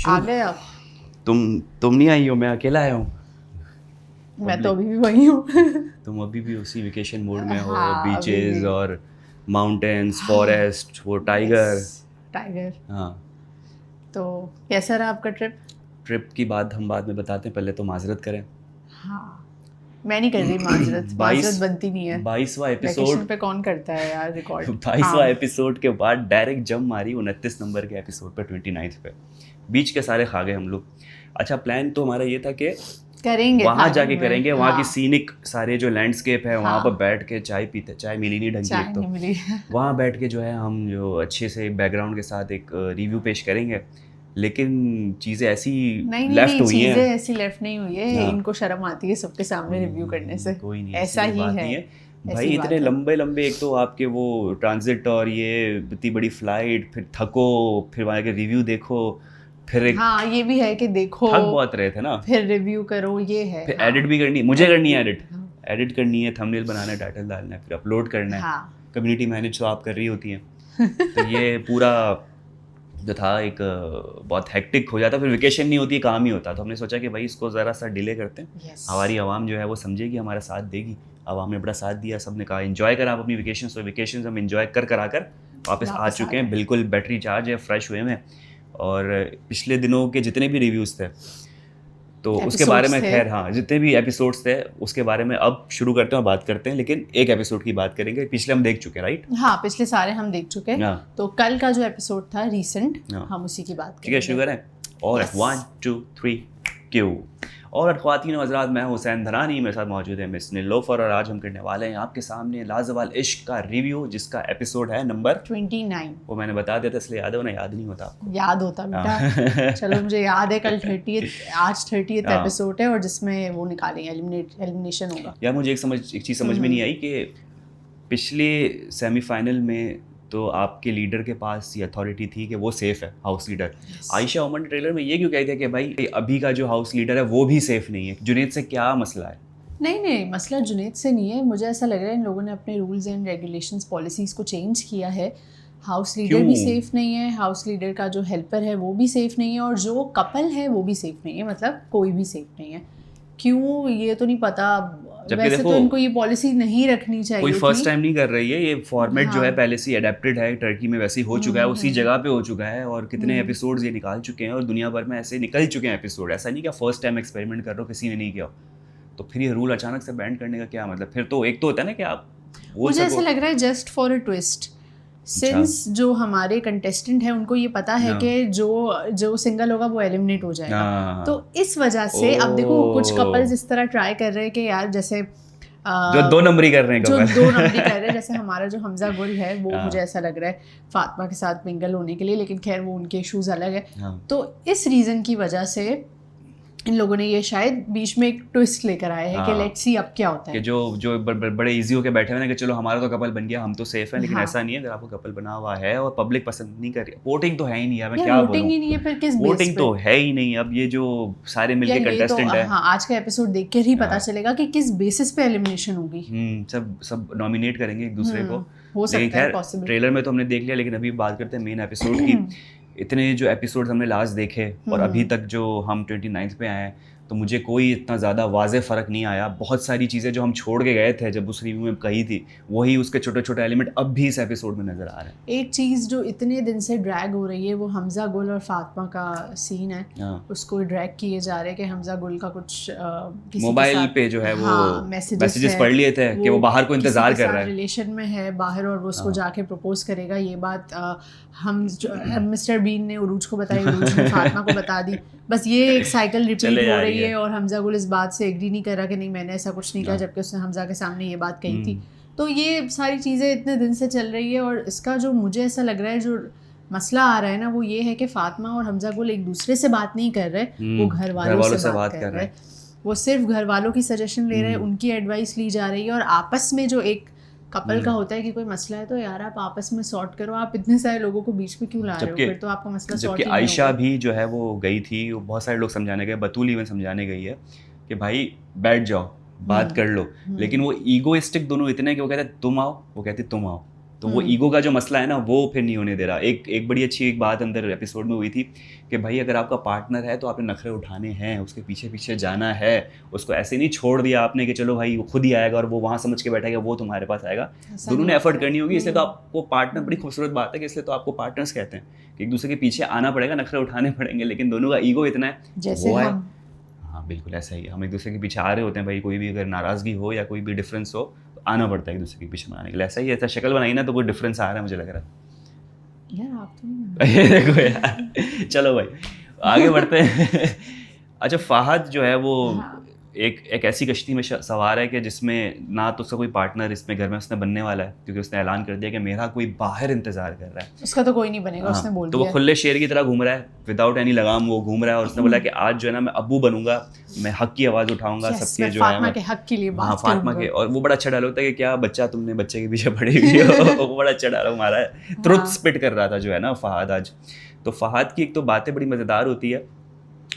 आ गए आप? तुम नहीं आई हो, मैं अकेला आया हूँ। मैं तो अभी भी वही हूँ। तुम अभी भी उसी वेकेशन मूड में हो, हाँ, अभी बीचेस भी। और माउंटेन्स, फॉरेस्ट, वो टाइगर। टाइगर। हाँ, तो कैसा रहा आपका ट्रिप? ट्रिप की बात हम बाद में बताते हैं, पहले तो माजरत करें। हाँ, मैं नहीं कर रही माजरत। माजरत बनती नहीं है। 22वां वेकेशन एपिसोड। पे कौन करता है यार रिकॉर्ड? 22वां एपिसोड के बाद डायरेक्ट जंप मारी 29 नंबर के एपिसोड पे, 29 पे। बीच के सारे खा गए हम लोग। अच्छा, प्लान तो हमारा ये था कि करेंगे वहाँ खाने जाके में। करेंगे, वहाँ की हाँ, सीनिक सारे जो लैंडस्केप है वहाँ हाँ। पर बैठ के चाय पीते, चाय मिली नहीं ढंग की चाय एक तो, नहीं मिली। वहाँ बैठ के जो है हम जो अच्छे से बैकग्राउंड के साथ एक रिव्यू पेश करेंगे। लेकिन चीज़ें ऐसी नहीं नहीं लेफ्ट नहीं, हुई चीजें हैं। ऐसी लेफ्ट नहीं हुई है। हाँ, इनको शर्म आती है सबके सामने रिव्यू करने से। कोई नहीं, ऐसा ऐसी कोई ही बात है। नहीं है भाई। ऐसी इतने बात है। लंबे लंबे, एक तो आपके वो ट्रांजिट और ये इतनी बड़ी फ्लाइट, फिर थको, फिर वहाँ के रिव्यू देखो, फिर एक हाँ, ये भी है कि देखो, थक बहुत रहे थे ना, फिर रिव्यू करो, ये है। फिर हाँ, एडिट भी करनी है, मुझे करनी है एडिट। हाँ, एडिट करनी है, थंबनेल बनाना है, टाइटल डालना है, फिर अपलोड करना है। हाँ। कम्युनिटी मैनेज तो आप कर रही होती हैं। तो ये पूरा जो था एक बहुत हेक्टिक हो जाता, फिर वेकेशन नहीं होती, काम ही होता। तो हमने सोचा कि भाई इसको ज़रा सा डिले करते हैं, यस। हमारी आवाम जो है वो समझेगी, हमारा साथ देगी। आवाम ने बड़ा साथ दिया, सब ने कहा इन्जॉय करा आप अपनी वेकेशन। तो वेकेशन हम इन्जॉय करा कर वापस आ वापस आ चुके हैं, गए। बिल्कुल बैटरी चार्ज है, फ्रेश हुए हैं। और पिछले दिनों के जितने भी रिव्यूज़ थे तो उसके बारे एपिसोड्स में, थे। खैर हाँ, जितने भी एपिसोड्स थे उसके बारे में अब शुरू करते हैं और बात करते हैं। लेकिन एक एपिसोड की बात करेंगे, पिछले हम देख चुके हैं, राइट? हाँ, पिछले सारे हम देख चुके हैं। हाँ, तो कल का जो एपिसोड था रीसेंट, हाँ। हम उसी की बात ठीक है, करेंगे। शुरू करें। और Yes. 1 2 3 क्यों। और ख़वातीन और हज़रात, मैं हुसैन धरानी, मेरे साथ मौजूद है मिस नीलोफर, और आज हम करने वाले हैं आपके सामने लाजवाल इश्क का रिव्यू, जिसका एपिसोड है नंबर 29। वो मैंने बता दिया था इसलिए याद है, वरना याद नहीं होता आपको। याद होता बेटा। चलो, मुझे याद है कल 30th, आज 30th हाँ। एपिसोड है और जिसमें वो निकालेंगे, एलिमिनेशन होगा। यार मुझे एक चीज़ समझ में नहीं आई कि पिछले सेमीफाइनल में तो आपके लीडर के पास ये अथॉरिटी थी कि वो सेफ है, हाउस लीडर। आयशा उमर ने ट्रेलर में ये क्यों कहते हैं कि भाई अभी का जो हाउस लीडर है वो भी सेफ नहीं है? जुनैद से क्या मसला है? नहीं नहीं, मसला जुनैद से नहीं है। मुझे ऐसा लग रहा है इन लोगों ने अपने रूल्स एंड रेगुलेशंस, पॉलिसीज़ को चेंज किया है। हाउस लीडर क्यों? भी सेफ नहीं है, हाउस लीडर का जो हेल्पर है वो भी सेफ नहीं है, और जो कपल है वो भी सेफ नहीं है। मतलब कोई भी सेफ नहीं है। क्यों, ये तो नहीं पता। जबकि वैसे देखो, तो इनको ये पॉलिसी नहीं रखनी कोई चाहिए फर्स्ट थी। टाइम नहीं कर रही है, ये फॉर्मेट जो है हाँ। पहले से अडेप्टेड है, टर्की में वैसे ही हो चुका है, उसी जगह पे हो चुका है, और कितने एपिसोड्स ये निकाल चुके हैं, और दुनिया भर में ऐसे निकल चुके हैं एपिसोड। ऐसा नहीं कि फर्स्ट टाइम एक्सपेरिमेंट कर रहे हो, किसी ने नहीं किया। तो फिर ये रूल अचानक से बैंड करने का क्या मतलब? फिर तो एक तो होता है ना कि आप बोल मुझे ऐसा सको। लग रहा है just for a twist, since जो हमारे कंटेस्टेंट है उनको ये पता है हाँ। कि जो सिंगल होगा वो एलिमिनेट हो जाएगा। हाँ। तो इस वजह से अब देखो, कुछ कपल्स इस तरह ट्राई कर रहे हैं कि यार, जैसे जो 2 नंबरी कर रहे हैं जो कपल। 2 नंबरी कर रहे हैं, जैसे हमारा जो हमजा गुल है वो हाँ। मुझे ऐसा लग रहा है फातिमा के साथ मिंगल होने के लिए, लेकिन खैर वो उनके इश्यूज अलग है। हाँ। तो इस रीज़न की वजह से इन लोगों ने ये शायद बीच में एक ट्विस्ट लेकर आए हैं कि हाँ। लेट्स सी अब क्या होता कि है। जो बड़े इजी होके बैठे हुए हैं कि चलो हमारा तो कपल बन गया, हम तो सेफ हैं। लेकिन हाँ। ऐसा नहीं है, अगर आपको कपल बना हुआ है और पब्लिक पसंद नहीं कर रही, वोटिंग तो है ही नहीं यार, मैं यार क्या वोटिंग बोलूं। ही नहीं है, फिर किस बेस वोटिंग पे? तो है ही नहीं। अब ये जो सारे मिलके यार ये तो कंटेस्टेंट है, हाँ, आज का एपिसोड देख कर ही पता हाँ। चलेगा कि किस बेसिस पे एलिमिनेशन होगी। सब नॉमिनेट करेंगे एक दूसरे को। हो लेकिन सकता है, खैर, पॉसिबल। ट्रेलर में तो हमने देख लिया, लेकिन अभी बात करते हैं मेन एपिसोड की। इतने जो एपिसोड हमने लास्ट देखे और अभी तक जो हम 29 पे आए हैं, तो मुझे कोई इतना ज़्यादा वाज़े फ़र्क नहीं आया। बहुत सारी चीज़ें जो हम छोड़ के गए थे जब उस रिव्यू में कही थी, वही उसके छोटे छोटे एलिमेंट अब भी इस एपिसोड में नज़र आ रहे हैं। एक चीज़ जो इतने दिन से ड्रैग हो रही है वो हमजा गुल और फातिमा का सीन है। हाँ। उसको ड्रैग किए जा रहे हैं कि हमजा गुल का कुछ किसी के मोबाइल साथ, पे जो है वो हाँ, मैसेजेस पढ़ लिए थे कि वो बाहर को इंतज़ार कर रहा है, रिलेशन में है बाहर, और वो उसको जाके प्रपोज करेगा। ये बात मिस्टर बीन ने उरूज को बताई, उरूज ने फातिमा को बता दी। बस ये एक साइकिल रिपीट चले हो जा रही रही है। है, और हमजा गुल इस बात से एग्री नहीं कर रहा कि नहीं, मैंने ऐसा कुछ नहीं कहा, जबकि उसने हमजा के सामने ये बात कही थी। तो ये सारी चीज़ें इतने दिन से चल रही है, और इसका जो मुझे ऐसा लग रहा है जो मसला आ रहा है ना, वो ये है कि फातिमा और हमजा गुल एक दूसरे से बात नहीं कर रहे, वो घर वालों से बात कर रहे हैं। वो सिर्फ घर वालों की सजेशन ले रहे हैं, उनकी एडवाइस ली जा रही है। और आपस में जो एक कपल का होता है कि कोई मसला है तो यार आप आपस में सॉर्ट करो, आप इतने सारे लोगों को बीच में क्यों ला रहे हो? फिर तो आपका मसला सॉर्ट ही जबकि नहीं आयशा होगा। भी जो है वो गई थी, वो बहुत सारे लोग समझाने गए, बतूल इवन समझाने गई है कि भाई बैठ जाओ, बात कर लो। लेकिन वो ईगोइस्टिक दोनों इतने कि वो कहते तुम आओ, वो कहती तुम आओ, तो वो ईगो का जो मसला है ना वो फिर नहीं होने दे रहा। एक बड़ी अच्छी एक बात अंदर एपिसोड में हुई थी कि भाई अगर आपका पार्टनर है तो आपने नखरे उठाने हैं, उसके पीछे पीछे जाना है, उसको ऐसे नहीं छोड़ दिया आपने कि चलो भाई वो खुद ही आएगा और वो वहाँ समझ के बैठेगा, वो तुम्हारे पास आएगा। दोनों ने एफर्ट करनी होगी, इसलिए तो आपको पार्टनर, बड़ी खूबसूरत बात है कि इसलिए तो आपको पार्टनर्स कहते हैं कि एक दूसरे के पीछे आना पड़ेगा, नखरे उठाने पड़ेंगे, लेकिन दोनों का ईगो इतना है जैसे वो है। हम। हाँ बिल्कुल ऐसा ही, हम एक दूसरे के पीछे आ रहे होते हैं भाई, कोई भी अगर नाराज़गी हो या कोई भी डिफरेंस हो तो आना पड़ता है एक दूसरे के पीछे मनाने के लिए। ऐसा ही ऐसा शक्ल बनाई ना तो कोई डिफरेंस आ रहा है मुझे लग रहा है यार आप तो देखो यार चलो भाई आगे बढ़ते हैं। अच्छा फहद जो है वो एक ऐसी कश्ती में सवार है कि जिसमें ना तो उसका कोई पार्टनर इसमें घर में उसने बनने वाला है, क्योंकि उसने ऐलान कर दिया कि मेरा कोई बाहर इंतजार कर रहा है, उसका तो कोई नहीं बनेगा। उसने बोल तो दिया। वो खुले शेर की तरह घूम रहा है, विदाउट एनी लगाम वो घूम रहा है, और उसने बोला कि आज जो है ना मैं अब्बू बनूंगा, मैं हक की आवाज़ उठाऊंगा सबके जो है फातिमा के हक के लिए बात हाँ फातिमा के। और वो बड़ा अच्छा डायलॉग था कि क्या बच्चा तुमने बच्चे के पीछे पड़ी हुई हो। वो बड़ा अच्छा डायलॉग मारा है, ट्रुथ स्पिट कर रहा था जो है ना फहद आज। तो फहद की एक तो बातें बड़ी मज़ेदार होती है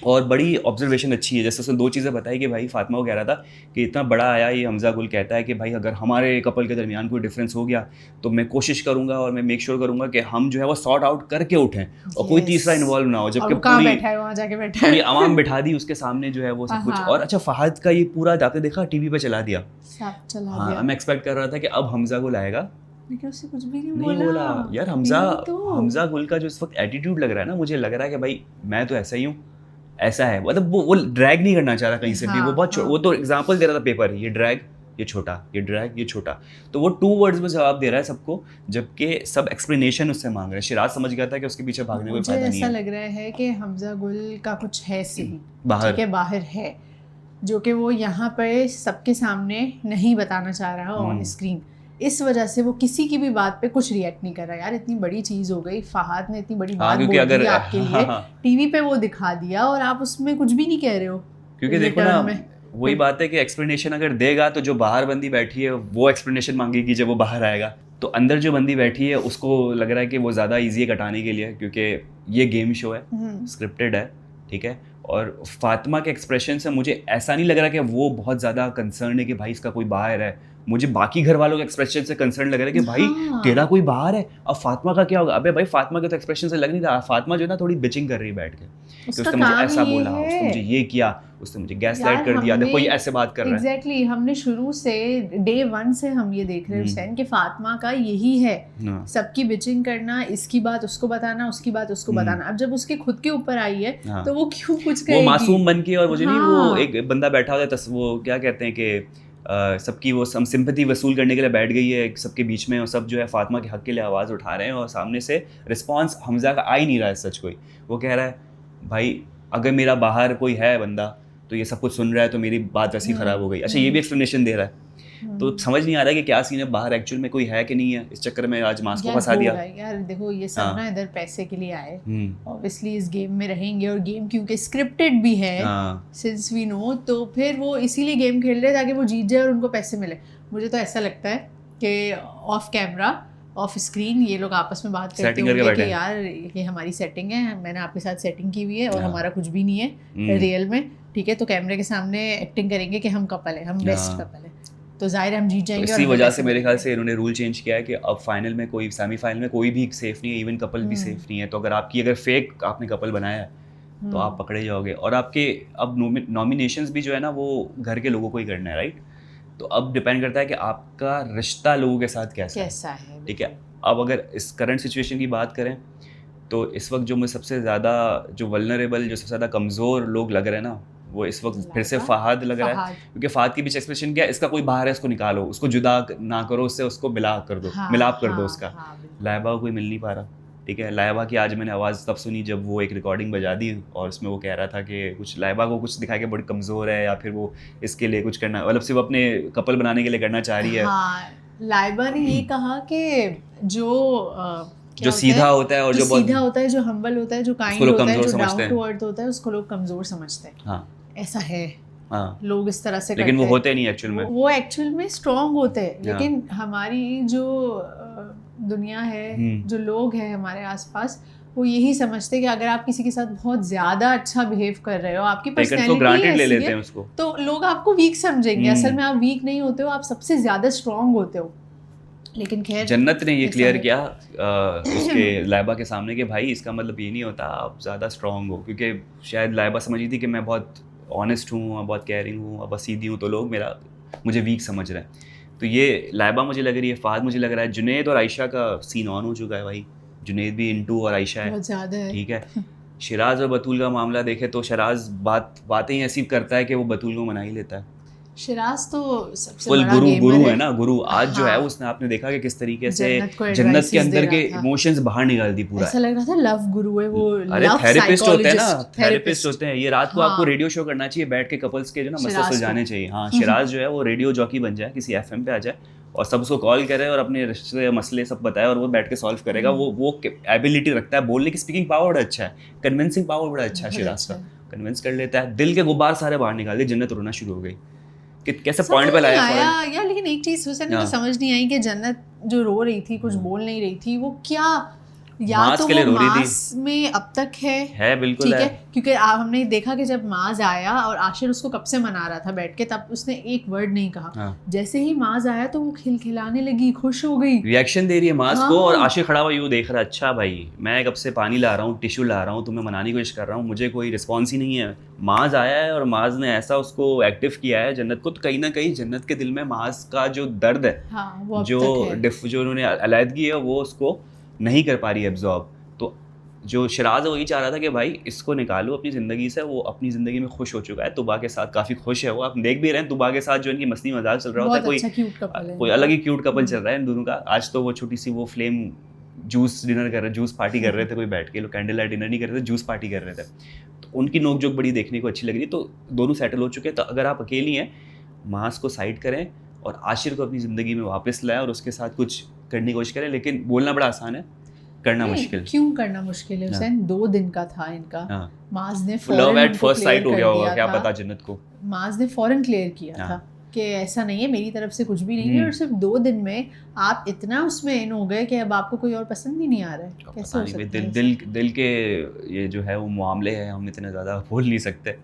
और बड़ी ऑब्जर्वेशन अच्छी है। जैसे उसने दो चीज़ें बताई कि भाई फातिमा को कह रहा था कि इतना बड़ा आया ये हमजा गुल कहता है कि भाई अगर हमारे कपल के दरमियान कोई डिफरेंस हो गया तो मैं कोशिश करूंगा और मैं मेक श्योर करूंगा कि हम जो है वो सॉर्ट आउट करके उठें और कोई तीसरा इन्वॉल्व ना हो। जबकि पूरी आवाम बिठा दी उसके सामने जो है वो सब कुछ। और अच्छा फहद का ये पूरा आपने देखा टीवी पे चला दिया। हाँ मैं एक्सपेक्ट कर रहा था कि अब हमजा गुल आएगा, लेकिन उससे कुछ भी नहीं बोला। यार हमजा गुल का जो इस वक्त एटीट्यूड लग रहा है ना, मुझे लग रहा है कि भाई मैं तो ऐसा ही हूँ, ऐसा है। मतलब वो ड्रैग नहीं करना चाह रहा कहीं से भी। वो बहुत वो तो एग्जांपल दे रहा था पेपर, ये ड्रैग ये छोटा, ये ड्रैग ये छोटा। तो वो 2 वर्ड्स में जवाब दे रहा है सबको, जबकि सब एक्सप्लेनेशन उससे मांग रहे हैं। शिराज समझ गया था कि उसके पीछे भागने कोई फायदा नहीं है। ऐसा लग रहा है कि हमजा गुल का कुछ है सही बाहर, बाहर है, जो कि वो यहाँ पे सबके सामने नहीं बताना चाह रहा है ऑन स्क्रीन। इस वजह से वो किसी की भी बात पे कुछ रिएक्ट नहीं कर रहा। यार इतनी बड़ी चीज हो गई, फहद ने इतनी बड़ी बात बोल दी आपके लिए, टीवी पे वो दिखा दिया और आप उसमें कुछ भी नहीं कह रहे हो। क्योंकि देखो ना वही बात है कि एक्सप्लेनेशन अगर देगा तो जो बाहर बंदी बैठी है वो एक्सप्लेनेशन मांगेगी जब वो बाहर आएगा। तो अंदर जो बंदी बैठी है उसको लग रहा है कि वो ज़्यादा ईजी है कटाने के लिए, क्योंकि ये गेम शो है, स्क्रिप्टेड है, ठीक है। और फातिमा के एक्सप्रेशन से मुझे ऐसा नहीं लग रहा कि वो बहुत ज़्यादा कंसर्न है कि भाई इसका कोई बाहर है। मुझे बाकी घर वालों के एक्सप्रेशन से कंसर्न लग रहा है कि भाई तेरा कोई बाहर है, अब फातिमा का क्या होगा। अबे भाई फातिमा के तो एक्सप्रेशन से लग नहीं रहा। फातिमा जो है ना थोड़ी बिचिंग कर रही है बैठ के, उसने मुझे ऐसा बोला, उसने मुझे ये किया, उसने मुझे गैस लाइट कर दिया, देखो ये ऐसे बात कर रहा है। एग्जैक्टली हमने शुरू से डे 1 से हम ये देख रहे हैं हुसैन कि फातिमा का यही है, सबकी बिचिंग करना, इसकी बात उसको बताना, उसकी बात उसको बताना। अब जब उसके खुद के ऊपर आई है तो वो क्यों कुछ कहेगी, वो मासूम बन के। और मुझे नहीं वो एक बंदा बैठा होता है, वो क्या कहते हैं कि सबकी वो सिंपैथी वसूल करने के लिए बैठ गई है सबके बीच में, और सब जो है फातिमा के हक के लिए आवाज़ उठा रहे हैं और सामने से रिस्पांस हमजा का आ ही नहीं रहा है सच कोई। वो कह रहा है भाई अगर मेरा बाहर कोई है बंदा तो ये सब कुछ सुन रहा है तो मेरी बात वैसी ख़राब हो गई। अच्छा ये भी एक्सप्लेनेशन दे रहा है, तो समझ नहीं आ रहा है कि क्या सीन है, बाहर एक्चुअल में कोई है कि नहीं है। इस चक्कर में आज मास्क को फंसा दिया। यार देखो ये सब ना इधर पैसे के लिए आए, ऑब्वियसली इस गेम में रहेंगे, और गेम क्योंकि स्क्रिप्टेड भी है सिंस वी नो, तो फिर वो इसीलिए गेम खेल रहे हैं ताकि वो जीत जाए और उनको पैसे मिले। मुझे तो ऐसा लगता है कि ऑफ कैमरा ऑफ स्क्रीन ये लोग आपस में बात करते होंगे कि यार ये हमारी सेटिंग है, मैंने आपके साथ सेटिंग की हुई है और हमारा कुछ भी नहीं है रियल में, ठीक है। तो कैमरे के सामने एक्टिंग करेंगे कि हम कपल है, हम बेस्ट कपल है, तो जाहिर हम जीत जाएंगे। इसी वजह से मेरे ख्याल से इन्होंने रूल चेंज किया है कि अब फाइनल में कोई, सेमीफाइनल में कोई भी सेफ नहीं है, इवन कपल भी सेफ नहीं है। तो अगर फेक आपने कपल बनाया है तो आप पकड़े जाओगे। और आपके अब नॉमिनेशंस भी जो है ना वो घर के लोगों को ही करना है, राइट। तो अब डिपेंड करता है कि आपका रिश्ता लोगों के साथ कैसा है, ठीक है। अब अगर इस करंट सिचुएशन की बात करें तो इस वक्त जो मुझे सबसे ज़्यादा जो वल्नरेबल, जो सबसे ज़्यादा कमज़ोर लोग लग रहे हैं ना, वो इस वक्त फिर से फहद लग रहा है। क्योंकि फहद के बीच एक्सप्रेशन क्या है, इसका कोई बाहर है, इसको निकालो, उसको जुदा ना करो उससे, उसको मिलाप कर दो, मिलाप कर दो उसका। लाइबा को कोई मिल नहीं पा रहा, ठीक है। लाइबा की आज मैंने आवाज़ तब सुनी जब वो एक रिकॉर्डिंग बजा दी और उसमें वो कह रहा था कि कुछ लाइबा को कुछ दिखा के बड़ी कमज़ोर है, या फिर वो इसके लिए कुछ करना, मतलब सिर्फ अपने कपल बनाने के लिए करना चाह रही है। लाइबा ने ये कहा कि जो सीधा होता है और जो सीधा होता है, जो हम्बल होता है, जो काइंड होता है, जो डाउन टू अर्थ होता है, उसको लोग कमज़ोर समझते हैं। ऐसा है, लोग इस तरह से करते हैं, लेकिन वो होते नहीं एक्चुअल में, वो एक्चुअल में स्ट्रॉन्ग होते हैं। लेकिन हमारी जो दुनिया है, जो लोग हैं हमारे आसपास, वो यही समझते हैं कि अगर आप किसी के साथ बहुत ज्यादा अच्छा बिहेव कर रहे हो, आपकी पर्सनैलिटी ले लेते हैं उसको, तो लोग आपको वीक समझेंगे। असल में आप वीक नहीं होते हो, आप सबसे ज्यादा स्ट्रॉन्ग होते हो। लेकिन खैर जन्नत ने ये ऐसा क्लियर है। किया उसके लाइबा के सामने कि भाई इसका मतलब ये नहीं होता आप ज़्यादा स्ट्रांग हो, क्योंकि शायद लाइबा समझ रही थी कि मैं बहुत ऑनेस्ट हूँ, बहुत केयरिंग हूँ, बहुत सीधी हूँ, तो लोग मुझे वीक समझ रहे हैं। तो ये लाइबा मुझे लग रही है, फ़हद मुझे लग रहा है, जुनैद और आयशा का सीन ऑन हो चुका है भाई। जुनैद भी इंटू और आयशा है, बहुत ज़्यादा है। ठीक है। शिराज और बतूल का मामला देखे तो शिराज बातें ही ऐसी करता है कि वो बतूल को मना ही लेता है। शिराज तो सबसे फुल बड़ा गुरु गेमर है ना, गुरु। आज जो है हाँ, उसने, आपने देखा कि किस तरीके से जन्नत को जन्नत के एडवाइसेस दे अंदर के रहा था। इमोशंस बाहर निकाल दी पूरा। ऐसा लग रहा था लव गुरु है वो, अरे लव थेरेपिस्ट होते हैं ना, साइकोलॉजिस्ट, थेरेपिस्ट होते हैं ये। रात को आपको हाँ, रेडियो शो करना चाहिए बैठ के, कपल्स के जो ना मसले शिराज को। सुलझाने चाहिए। हाँ, शिराज जो है वो रेडियो जॉकी बन जाए, किसी एफएम पे आ जाए और सब उसको कॉल करे और अपने रिश्ते मसले सब बताए और वो बैठ के सॉल्व करेगा। वो एबिलिटी रखता है, बोलने की स्पीकिंग पावर बड़ा अच्छा है, कन्विंसिंग पावर बड़ा अच्छा है बहुत शिराज अच्छा का। है। कन्विंस कर लेता है, दिल के गुब्बार सारे बाहर निकाल दिए। जन्नत रोना शुरू हो गई कि कैसे समझ पॉइंट पे नहीं लाया आया फौरन। यार, लेकिन एक चीज हुसैन को हाँ, समझ नहीं आई कि जन्नत जो रो रही थी, कुछ बोल नहीं रही थी, वो क्या, या मास तो के वो लिए रो रही थी। मास में अब तक है, बिल्कुल ठीक है। है, क्योंकि हमने देखा कि जब माज आया और आशिर उसको कब से मना रहा था बैठ के, तब उसने एक वर्ड नहीं कहा। हाँ, जैसे ही माज आया तो वो खिलखिलाने लगी, खुश हो गई। रिएक्शन दे रही है मास को और हाँ, आशिक खड़ा हुआ यूँ देख रहा है, अच्छा भाई मैं कब से पानी ला रहा हूँ, टिश्यू ला रहा हूँ, तुम्हें मनाने की कोशिश कर रहा हूँ, मुझे कोई रिस्पॉन्स ही नहीं है। माज आया है और माज ने ऐसा उसको एक्टिव किया है जन्नत को, तो कहीं ना कहीं जन्नत के दिल में माज का जो दर्द है, हाँ, वो अब जो तक है। जो उन्होंने अलहदगी है, वो उसको नहीं कर पा रही है एब्जॉर्ब। तो जो शिराज है वही चाह रहा था कि भाई इसको निकालो अपनी ज़िंदगी से। वो अपनी ज़िंदगी में खुश हो चुका है, तुबा के साथ काफ़ी खुश है वो। आप देख भी रहे हैं तुबा के साथ जो इनकी मस्ती मजाक चल रहा होता है, बहुत अच्छा क्यूट कपल है कोई इनका। अलग ही क्यूट कपल चल रहा है इन दोनों का। आज तो वो छोटी सी वो फ्लेम जूस डिनर कर रहे, जूस पार्टी कर रहे थे, कोई बैठ के, लोग कैंडल लाइट डिनर नहीं कर रहे थे, जूस पार्टी कर रहे थे। तो उनकी नोक जोक बड़ी देखने को अच्छी लग रही है। तो दोनों सेटल हो चुके हैं। तो अगर आप अकेली हैं, मास को साइड करें और आशिर को अपनी ज़िंदगी में वापस लाएं और उसके साथ कुछ करने की कोशिश करें। लेकिन बोलना बड़ा आसान है, करना नहीं, मुश्किल। क्यों करना मुश्किल है हुसैन, 2 दिन का था इनका। हाँ, माज ने लव फौरन एट उनको फर्स्ट क्लियर साइट हो कर गया होगा, दिया क्या था। पता जन्नत को। माज ने फौरन क्लियर किया हाँ। था कि ऐसा नहीं है, मेरी तरफ से कुछ भी नहीं है। और सिर्फ 2 दिन में आप इतना उसमें इन हो गए कि अब आपको कोई और पसंद ही नहीं आ रहा है। कैसे पता हो नहीं भाई, सकता है दिल के ये जो है वो मामले हैं, हम इतने ज़्यादा बोल नहीं सकते।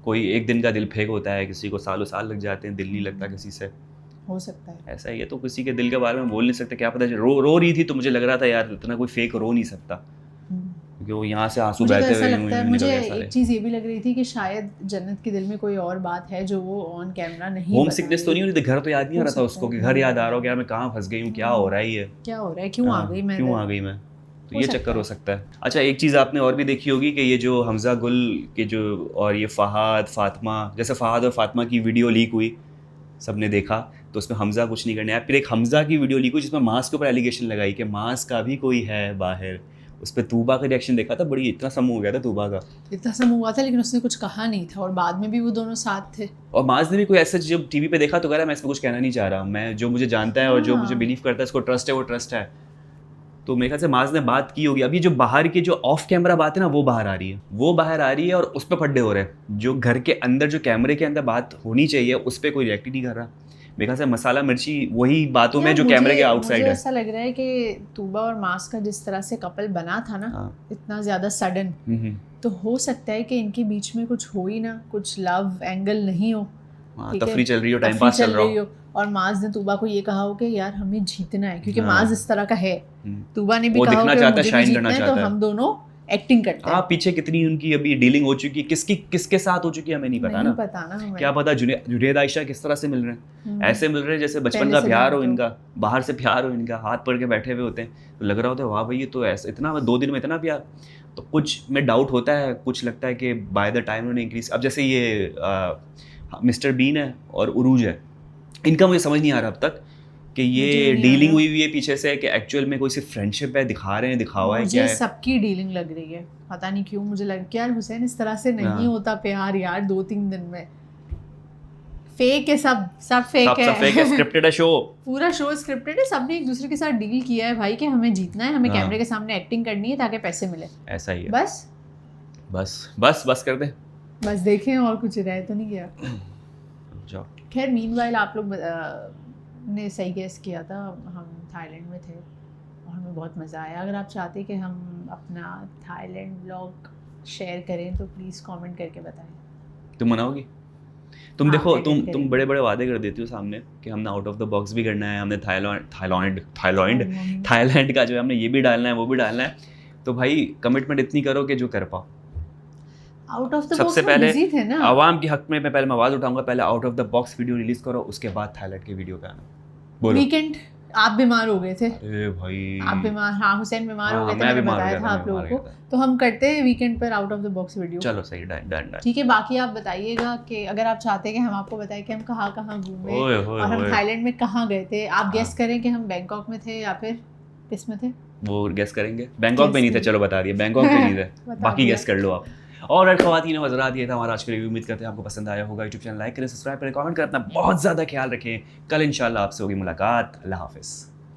कोई एक दिन का दिल फेक होता है, किसी को सालों साल लग जाते हैं, दिल नहीं लगता किसी से, हो सकता है। ऐसा ही है। तो किसी के दिल के बारे में बोल नहीं सकते, क्या पता। रो रही थी तो मुझे लग रहा था यार इतना कोई फेक रो नहीं सकता, क्योंकि वो यहाँ से आंसू मुझे तो बहते ऐसा हुए लगता है, निकल मुझे गए सारे। एक चीज़ ये भी लग रही थी कि शायद जन्नत के दिल में कोई और बात है जो वो ऑन कैमरा नहीं होम बता सिकनेस तो रही। नहीं हो रही थी, घर तो याद नहीं आ हो रहा था सकता उसको है, कि घर याद आ रहा हो, क्या मैं कहाँ फंस गई हूँ, क्या हो रहा है ये, क्या हो रहा है, क्यों आ गई मैं क्यों इधर? आ गई मैं। तो हो ये सकता चक्कर है। हो सकता है। अच्छा, एक चीज़ आपने और भी देखी होगी कि ये जो हमजा गुल के जो, और ये फ़हाद फातिमा, जैसे फ़हाद और फातिमा की वीडियो लीक हुई, सबने देखा, तो उसमें हमजा कुछ नहीं करने आया। फिर एक हमजा की वीडियो लीक हुई जिसमें मास के ऊपर एलिगेशन लगाई कि मास का भी कोई है बाहर। उस पर तूबा का रिएक्शन देखा था, बड़ी इतना समूह हो गया था तूबा का। इतना सब हुआ था लेकिन उसने कुछ कहा नहीं था, और बाद में भी वो दोनों साथ थे। और माज ने भी कोई ऐसा जब टीवी पे देखा तो कह रहा मैं इसमें कुछ कहना नहीं चाह रहा, मैं जो मुझे जानता है और जो मुझे हाँ, बिलीव करता है इसको ट्रस्ट है, वो ट्रस्ट है। तो मेरे ख्याल से माज ने बात की होगी। अभी जो बाहर की जो ऑफ कैमरा बात है ना, वो बाहर आ रही है, वो बाहर आ रही है और उस पर फड्डे हो रहे हैं। जो घर के अंदर, जो कैमरे के अंदर बात होनी चाहिए, उस पर कोई रिएक्ट ही नहीं कर रहा। मेरे ख्याल से मसाला मिर्ची वही बातों में यार जो कैमरे के आउटसाइड मुझे है। ऐसा लग रहा है कि तूबा और मास का जिस तरह से कपल बना था ना, हाँ। इतना ज़्यादा सडन, तो हो सकता है कि इनके बीच में कुछ हो ही ना, कुछ लव एंगल नहीं हो, ठीक है, तफरी चल रही हो, टाइम तफरी पास चल रहा हो, और माज ने तूबा को ये कहा हो कि यार हमें जीतना है, क्योंकि हाँ। माज इस तरह का है। तूबा ने भी वो कहा हो दिखना कि चाहता है, मुझे भी शाइन जीतना करना है, तो चाहता है। हम दोनों एक्टिंग करते हाँ, हैं। पीछे कितनी उनकी अभी डीलिंग हो चुकी है, किसके साथ हो चुकी है हमें नहीं पता ना। हमें। क्या पता जुनैद आयशा किस तरह से मिल रहे हैं, ऐसे मिल रहे हैं जैसे बचपन पहले का से प्यार हो जानते हो। इनका, बाहर से प्यार हो इनका, हाथ पकड़ के बैठे हुए होते हैं, तो लग रहा होता है वाह भाई ये तो ऐसा इतना 2 दिन में इतना प्यार। तो कुछ में डाउट होता है, कुछ लगता है कि बाय द टाइम उन्होंने इंक्रीज। अब जैसे ये मिस्टर बीन है और उरूज है, इनका मुझे समझ नहीं आ रहा अब तक कि ये डीलिंग हुई है पीछे से, कि एक्चुअल में कोई सिर्फ फ्रेंडशिप है, दिखा रहे हैं, दिखावा है, क्या मुझे है। सबकी डीलिंग लग रही है, पता नहीं क्यों मुझे लग कि यार हुसैन इस तरह से नहीं होता प्यार यार 2-3 दिन में। फेक है, सब फेक है, सब फेक है, स्क्रिप्टेड है शो, पूरा शो स्क्रिप्टेड है। सबने एक दूसरे के साथ डील किया है भाई कि हमें जीतना है, हमें कैमरे के सामने एक्टिंग करनी है ताकि पैसे मिले। ऐसा ही है। बस बस कर दे, बस देखें, और कुछ रह तो नहीं गया। जाओ। खैर मीनवाइल आप लोग ने सही गेस किया था, हम थाईलैंड में थे और हमें बहुत मज़ा आया। अगर आप चाहते कि हम अपना थाईलैंड व्लॉग शेयर करें तो प्लीज़ कमेंट करके बताएं। तुम मनाओगी? तुम हाँ, देखो, edit तुम करेंगे। बड़े बड़े वादे कर देती हो सामने कि हमने आउट ऑफ द बॉक्स भी करना है, हमने थाईलैंड का जो है हमने ये भी डालना है, वो भी डालना है। तो भाई कमिटमेंट इतनी करो कि जो कर पाओ। आउट ऑफ द सबसे बॉक्स में पहले बिजी थे ना। आवाम के हक में मैं पहले आवाज़ उठाऊंगा, पहले out of the box video release करो, उसके बाद थाईलैंड की वीडियो पे आना। बोलो। वीकेंड आप बीमार हो गए थे, अरे भाई आप बीमार, हाँ हुसैन बीमार हो हाँ, गए थे, मैं मैंने बीमार हो बताया गया था था, आप मैं लोगों बीमार को। हो गया था। तो हम करते हैं वीकेंड पर out of the box video. चलो सही, डन डन डन। ठीक है, बाकी आप बताइएगा कि अगर आप चाहते हैं कि हम आपको बताएं कि हम कहाँ कहाँ घूमे ओए होए और हम होए। थाईलैंड में कहाँ गए थे, आप हाँ। गेस करें कि हम बैंकॉक में थे या फिर किस में थे। वो गेस करेंगे। बैंकॉक पे Guess नहीं थे, करिए। चलो बता दिए, बैंकॉक पे नहीं थे। बता बाकी दिया। गेस कर लो आप। और ख़वातीन व हज़रात, ये था हमारा आज का रिव्यू। उम्मीद करते हैं आपको पसंद आया होगा। यूट्यूब चैनल लाइक करें, सब्सक्राइब करें, कमेंट करें, अपना बहुत ज़्यादा ख्याल रखें। कल इंशाल्लाह आपसे होगी मुलाकात। अल्लाह हाफ़िज़।